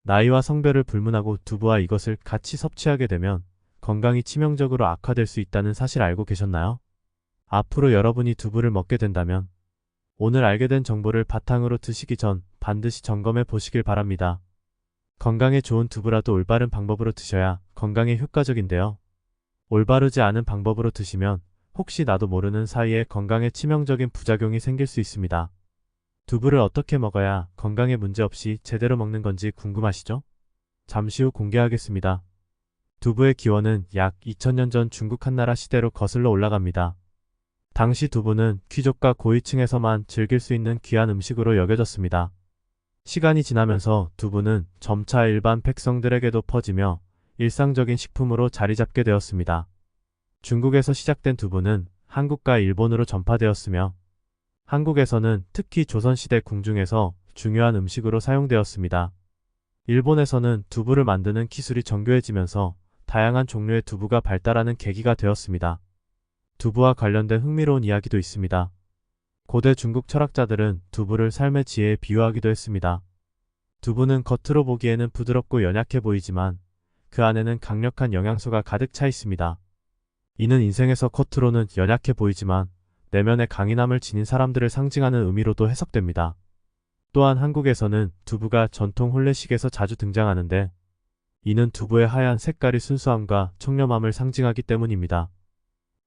나이와 성별을 불문하고 두부와 이것을 같이 섭취하게 되면 건강이 치명적으로 악화될 수 있다는 사실 알고 계셨나요? 앞으로 여러분이 두부를 먹게 된다면 오늘 알게 된 정보를 바탕으로 드시기 전 반드시 점검해 보시길 바랍니다. 건강에 좋은 두부라도 올바른 방법으로 드셔야 건강에 효과적인데요. 올바르지 않은 방법으로 드시면 혹시 나도 모르는 사이에 건강에 치명적인 부작용이 생길 수 있습니다. 두부를 어떻게 먹어야 건강에 문제없이 제대로 먹는 건지 궁금하시죠? 잠시 후 공개하겠습니다. 두부의 기원은 약 2000년 전 중국 한나라 시대로 거슬러 올라갑니다. 당시 두부는 귀족과 고위층에서만 즐길 수 있는 귀한 음식으로 여겨졌습니다. 시간이 지나면서 두부는 점차 일반 백성들에게도 퍼지며 일상적인 식품으로 자리 잡게 되었습니다. 중국에서 시작된 두부는 한국과 일본으로 전파되었으며 한국에서는 특히 조선시대 궁중에서 중요한 음식으로 사용되었습니다. 일본에서는 두부를 만드는 기술이 정교해지면서 다양한 종류의 두부가 발달하는 계기가 되었습니다. 두부와 관련된 흥미로운 이야기도 있습니다. 고대 중국 철학자들은 두부를 삶의 지혜에 비유하기도 했습니다. 두부는 겉으로 보기에는 부드럽고 연약해 보이지만 그 안에는 강력한 영양소가 가득 차 있습니다. 이는 인생에서 겉으로는 연약해 보이지만 내면의 강인함을 지닌 사람들을 상징하는 의미로도 해석됩니다. 또한 한국에서는 두부가 전통 혼례식에서 자주 등장하는데 이는 두부의 하얀 색깔이 순수함과 청렴함을 상징하기 때문입니다.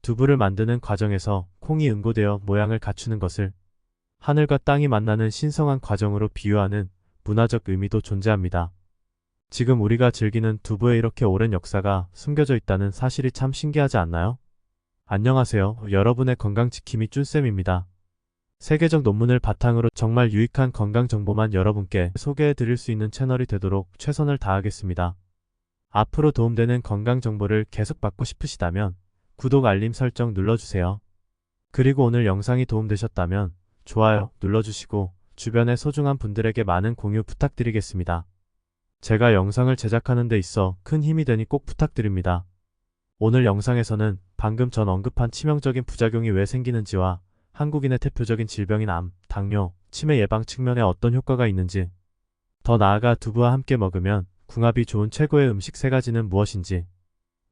두부를 만드는 과정에서 콩이 응고되어 모양을 갖추는 것을 하늘과 땅이 만나는 신성한 과정으로 비유하는 문화적 의미도 존재합니다. 지금 우리가 즐기는 두부에 이렇게 오랜 역사가 숨겨져 있다는 사실이 참 신기하지 않나요? 안녕하세요. 여러분의 건강지킴이 쭌쌤입니다. 세계적 논문을 바탕으로 정말 유익한 건강 정보만 여러분께 소개해 드릴 수 있는 채널이 되도록 최선을 다하겠습니다. 앞으로 도움되는 건강 정보를 계속 받고 싶으시다면 구독 알림 설정 눌러주세요. 그리고 오늘 영상이 도움되셨다면 좋아요 눌러주시고 주변의 소중한 분들에게 많은 공유 부탁드리겠습니다. 제가 영상을 제작하는 데 있어 큰 힘이 되니 꼭 부탁드립니다. 오늘 영상에서는 방금 전 언급한 치명적인 부작용이 왜 생기는지와 한국인의 대표적인 질병인 암, 당뇨, 치매 예방 측면에 어떤 효과가 있는지, 더 나아가 두부와 함께 먹으면 궁합이 좋은 최고의 음식 3가지는 무엇인지,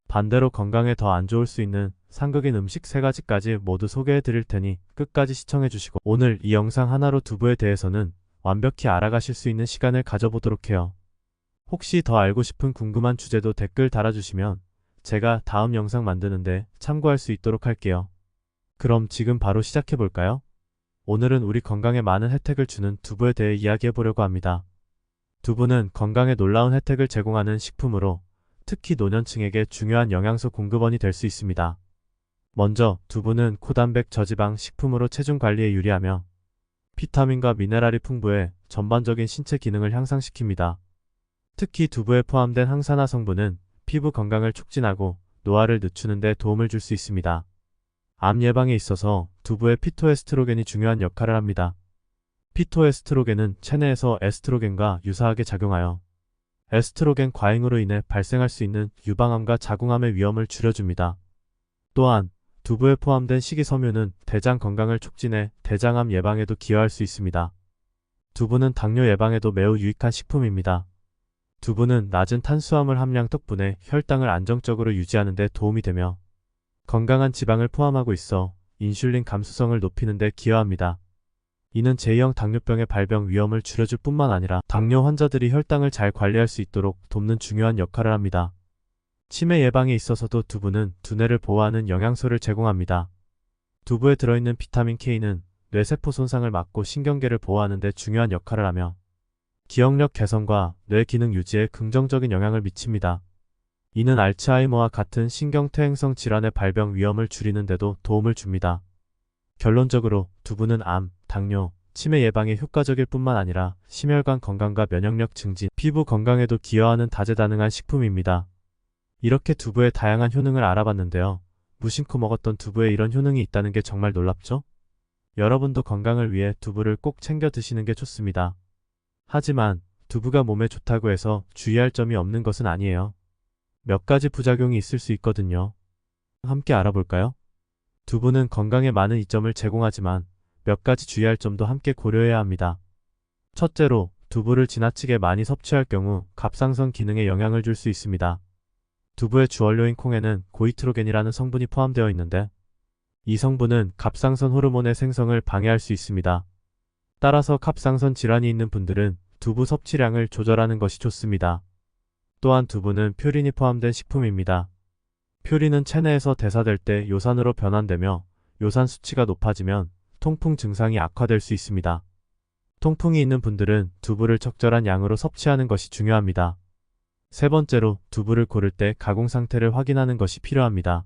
반대로 건강에 더 안 좋을 수 있는 상극인 음식 3가지까지 모두 소개해 드릴 테니 끝까지 시청해 주시고 오늘 이 영상 하나로 두부에 대해서는 완벽히 알아가실 수 있는 시간을 가져보도록 해요. 혹시 더 알고 싶은 궁금한 주제도 댓글 달아주시면 제가 다음 영상 만드는데 참고할 수 있도록 할게요. 그럼 지금 바로 시작해볼까요? 오늘은 우리 건강에 많은 혜택을 주는 두부에 대해 이야기해보려고 합니다. 두부는 건강에 놀라운 혜택을 제공하는 식품으로 특히 노년층에게 중요한 영양소 공급원이 될 수 있습니다. 먼저 두부는 고단백 저지방 식품으로 체중 관리에 유리하며 비타민과 미네랄이 풍부해 전반적인 신체 기능을 향상시킵니다. 특히 두부에 포함된 항산화 성분은 피부 건강을 촉진하고 노화를 늦추는 데 도움을 줄 수 있습니다. 암 예방에 있어서 두부의 피토에스트로겐이 중요한 역할을 합니다. 피토에스트로겐은 체내에서 에스트로겐과 유사하게 작용하여 에스트로겐 과잉으로 인해 발생할 수 있는 유방암과 자궁암의 위험을 줄여줍니다. 또한 두부에 포함된 식이섬유는 대장 건강을 촉진해 대장암 예방에도 기여할 수 있습니다. 두부는 당뇨 예방에도 매우 유익한 식품입니다. 두부는 낮은 탄수화물 함량 덕분에 혈당을 안정적으로 유지하는 데 도움이 되며 건강한 지방을 포함하고 있어 인슐린 감수성을 높이는 데 기여합니다. 이는 제2형 당뇨병의 발병 위험을 줄여줄 뿐만 아니라 당뇨 환자들이 혈당을 잘 관리할 수 있도록 돕는 중요한 역할을 합니다. 치매 예방에 있어서도 두부는 두뇌를 보호하는 영양소를 제공합니다. 두부에 들어있는 비타민 K는 뇌세포 손상을 막고 신경계를 보호하는 데 중요한 역할을 하며 기억력 개선과 뇌 기능 유지에 긍정적인 영향을 미칩니다. 이는 알츠하이머와 같은 신경퇴행성 질환의 발병 위험을 줄이는 데도 도움을 줍니다. 결론적으로 두부는 암, 당뇨, 치매 예방에 효과적일 뿐만 아니라 심혈관 건강과 면역력 증진, 피부 건강에도 기여하는 다재다능한 식품입니다. 이렇게 두부의 다양한 효능을 알아봤는데요. 무심코 먹었던 두부에 이런 효능이 있다는 게 정말 놀랍죠? 여러분도 건강을 위해 두부를 꼭 챙겨 드시는 게 좋습니다. 하지만 두부가 몸에 좋다고 해서 주의할 점이 없는 것은 아니에요. 몇 가지 부작용이 있을 수 있거든요. 함께 알아볼까요? 두부는 건강에 많은 이점을 제공하지만 몇 가지 주의할 점도 함께 고려해야 합니다. 첫째로 두부를 지나치게 많이 섭취할 경우 갑상선 기능에 영향을 줄 수 있습니다. 두부의 주원료인 콩에는 고이트로겐이라는 성분이 포함되어 있는데 이 성분은 갑상선 호르몬의 생성을 방해할 수 있습니다. 따라서 갑상선 질환이 있는 분들은 두부 섭취량을 조절하는 것이 좋습니다. 또한 두부는 퓨린이 포함된 식품입니다. 퓨린은 체내에서 대사될 때 요산으로 변환되며 요산 수치가 높아지면 통풍 증상이 악화될 수 있습니다. 통풍이 있는 분들은 두부를 적절한 양으로 섭취하는 것이 중요합니다. 세 번째로 두부를 고를 때 가공 상태를 확인하는 것이 필요합니다.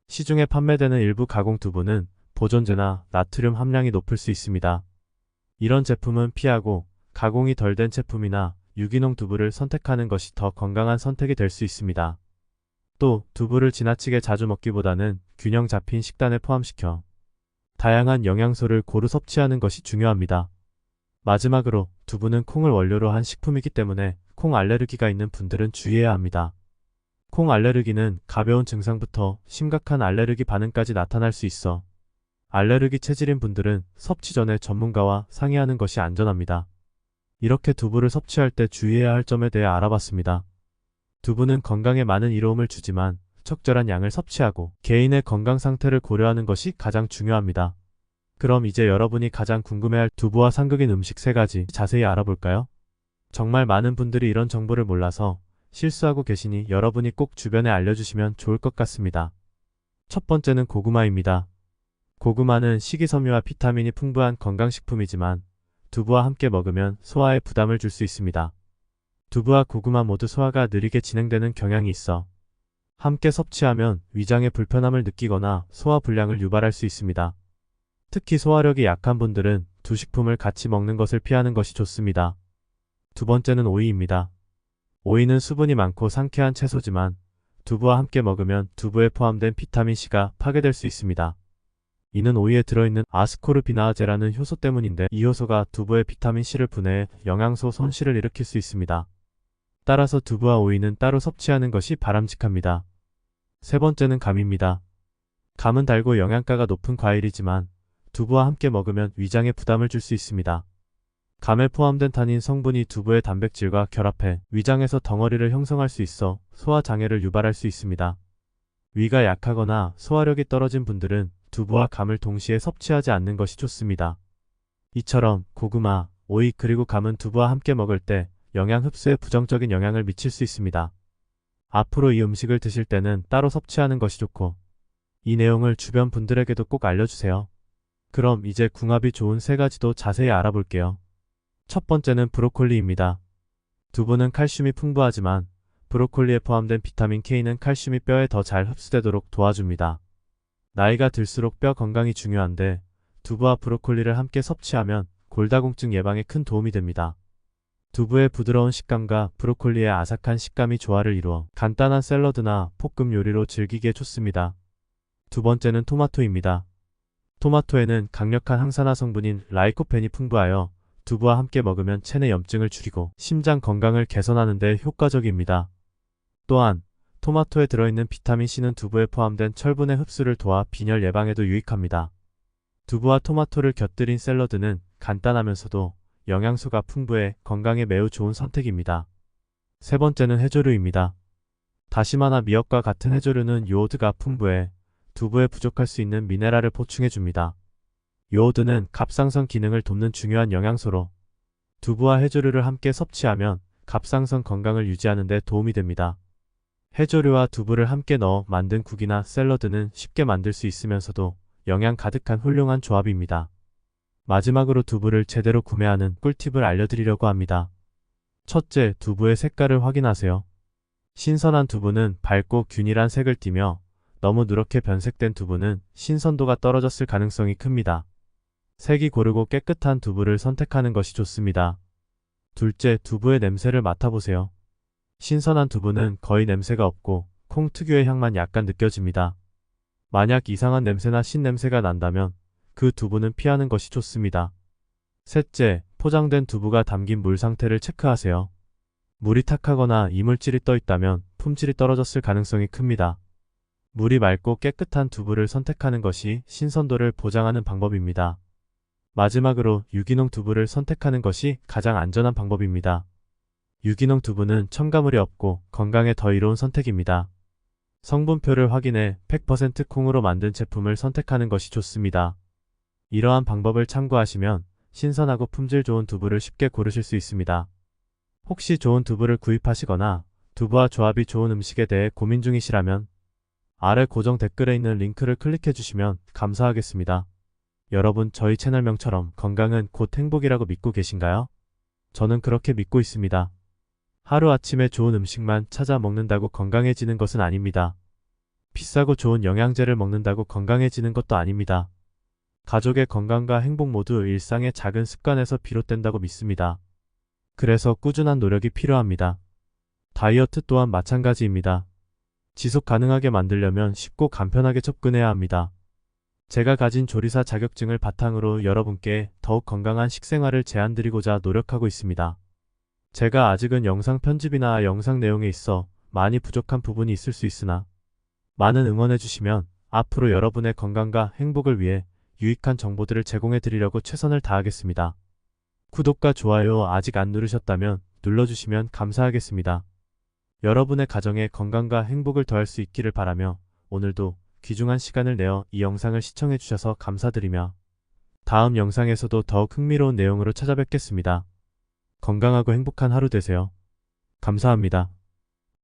시중에 판매되는 일부 가공 두부는 보존제나 나트륨 함량이 높을 수 있습니다. 이런 제품은 피하고 가공이 덜 된 제품이나 유기농 두부를 선택하는 것이 더 건강한 선택이 될 수 있습니다. 또 두부를 지나치게 자주 먹기보다는 균형 잡힌 식단에 포함시켜 다양한 영양소를 고루 섭취하는 것이 중요합니다. 마지막으로 두부는 콩을 원료로 한 식품이기 때문에 콩 알레르기가 있는 분들은 주의해야 합니다. 콩 알레르기는 가벼운 증상부터 심각한 알레르기 반응까지 나타날 수 있어 알레르기 체질인 분들은 섭취 전에 전문가와 상의하는 것이 안전합니다. 이렇게 두부를 섭취할 때 주의해야 할 점에 대해 알아봤습니다. 두부는 건강에 많은 이로움을 주지만 적절한 양을 섭취하고 개인의 건강 상태를 고려하는 것이 가장 중요합니다. 그럼 이제 여러분이 가장 궁금해할 두부와 상극인 음식 3가지 자세히 알아볼까요? 정말 많은 분들이 이런 정보를 몰라서 실수하고 계시니 여러분이 꼭 주변에 알려주시면 좋을 것 같습니다. 첫 번째는 고구마입니다. 고구마는 식이섬유와 비타민이 풍부한 건강식품이지만 두부와 함께 먹으면 소화에 부담을 줄 수 있습니다. 두부와 고구마 모두 소화가 느리게 진행되는 경향이 있어 함께 섭취하면 위장에 불편함을 느끼거나 소화 불량을 유발할 수 있습니다. 특히 소화력이 약한 분들은 두 식품을 같이 먹는 것을 피하는 것이 좋습니다. 두 번째는 오이입니다. 오이는 수분이 많고 상쾌한 채소지만 두부와 함께 먹으면 두부에 포함된 비타민C가 파괴될 수 있습니다. 이는 오이에 들어있는 아스코르비나아제라는 효소 때문인데 이 효소가 두부의 비타민C를 분해해 영양소 손실을 일으킬 수 있습니다. 따라서 두부와 오이는 따로 섭취하는 것이 바람직합니다. 세 번째는 감입니다. 감은 달고 영양가가 높은 과일이지만 두부와 함께 먹으면 위장에 부담을 줄 수 있습니다. 감에 포함된 타닌 성분이 두부의 단백질과 결합해 위장에서 덩어리를 형성할 수 있어 소화장애를 유발할 수 있습니다. 위가 약하거나 소화력이 떨어진 분들은 두부와 감을 동시에 섭취하지 않는 것이 좋습니다. 이처럼 고구마, 오이 그리고 감은 두부와 함께 먹을 때 영양 흡수에 부정적인 영향을 미칠 수 있습니다. 앞으로 이 음식을 드실 때는 따로 섭취하는 것이 좋고 이 내용을 주변 분들에게도 꼭 알려주세요. 그럼 이제 궁합이 좋은 3가지도 자세히 알아볼게요. 첫 번째는 브로콜리입니다. 두부는 칼슘이 풍부하지만 브로콜리에 포함된 비타민 K는 칼슘이 뼈에 더 잘 흡수되도록 도와줍니다. 나이가 들수록 뼈 건강이 중요한데 두부와 브로콜리를 함께 섭취하면 골다공증 예방에 큰 도움이 됩니다. 두부의 부드러운 식감과 브로콜리의 아삭한 식감이 조화를 이루어 간단한 샐러드나 볶음 요리로 즐기기에 좋습니다. 두 번째는 토마토입니다. 토마토에는 강력한 항산화 성분인 라이코펜이 풍부하여 두부와 함께 먹으면 체내 염증을 줄이고 심장 건강을 개선하는 데 효과적입니다. 또한 토마토에 들어있는 비타민C는 두부에 포함된 철분의 흡수를 도와 빈혈 예방에도 유익합니다. 두부와 토마토를 곁들인 샐러드는 간단하면서도 영양소가 풍부해 건강에 매우 좋은 선택입니다. 세 번째는 해조류입니다. 다시마나 미역과 같은 해조류는 요오드가 풍부해 두부에 부족할 수 있는 미네랄을 보충해줍니다. 요오드는 갑상선 기능을 돕는 중요한 영양소로 두부와 해조류를 함께 섭취하면 갑상선 건강을 유지하는 데 도움이 됩니다. 해조류와 두부를 함께 넣어 만든 국이나 샐러드는 쉽게 만들 수 있으면서도 영양 가득한 훌륭한 조합입니다. 마지막으로 두부를 제대로 구매하는 꿀팁을 알려드리려고 합니다. 첫째, 두부의 색깔을 확인하세요. 신선한 두부는 밝고 균일한 색을 띠며 너무 누렇게 변색된 두부는 신선도가 떨어졌을 가능성이 큽니다. 색이 고르고 깨끗한 두부를 선택하는 것이 좋습니다. 둘째, 두부의 냄새를 맡아보세요. 신선한 두부는 거의 냄새가 없고 콩 특유의 향만 약간 느껴집니다. 만약 이상한 냄새나 신냄새가 난다면 그 두부는 피하는 것이 좋습니다. 셋째, 포장된 두부가 담긴 물 상태를 체크하세요. 물이 탁하거나 이물질이 떠 있다면 품질이 떨어졌을 가능성이 큽니다. 물이 맑고 깨끗한 두부를 선택하는 것이 신선도를 보장하는 방법입니다. 마지막으로 유기농 두부를 선택하는 것이 가장 안전한 방법입니다. 유기농 두부는 첨가물이 없고 건강에 더 이로운 선택입니다. 성분표를 확인해 100% 콩으로 만든 제품을 선택하는 것이 좋습니다. 이러한 방법을 참고하시면 신선하고 품질 좋은 두부를 쉽게 고르실 수 있습니다. 혹시 좋은 두부를 구입하시거나 두부와 조합이 좋은 음식에 대해 고민 중이시라면 아래 고정 댓글에 있는 링크를 클릭해 주시면 감사하겠습니다. 여러분, 저희 채널명처럼 건강은 곧 행복이라고 믿고 계신가요? 저는 그렇게 믿고 있습니다. 하루아침에 좋은 음식만 찾아 먹는다고 건강해지는 것은 아닙니다. 비싸고 좋은 영양제를 먹는다고 건강해지는 것도 아닙니다. 가족의 건강과 행복 모두 일상의 작은 습관에서 비롯된다고 믿습니다. 그래서 꾸준한 노력이 필요합니다. 다이어트 또한 마찬가지입니다. 지속 가능하게 만들려면 쉽고 간편하게 접근해야 합니다. 제가 가진 조리사 자격증을 바탕으로 여러분께 더욱 건강한 식생활을 제안드리고자 노력하고 있습니다. 제가 아직은 영상 편집이나 영상 내용에 있어 많이 부족한 부분이 있을 수 있으나 많은 응원해주시면 앞으로 여러분의 건강과 행복을 위해 유익한 정보들을 제공해 드리려고 최선을 다하겠습니다. 구독과 좋아요 아직 안 누르셨다면 눌러주시면 감사하겠습니다. 여러분의 가정에 건강과 행복을 더할 수 있기를 바라며 오늘도 귀중한 시간을 내어 이 영상을 시청해 주셔서 감사드리며 다음 영상에서도 더욱 흥미로운 내용으로 찾아뵙겠습니다. 건강하고 행복한 하루 되세요. 감사합니다.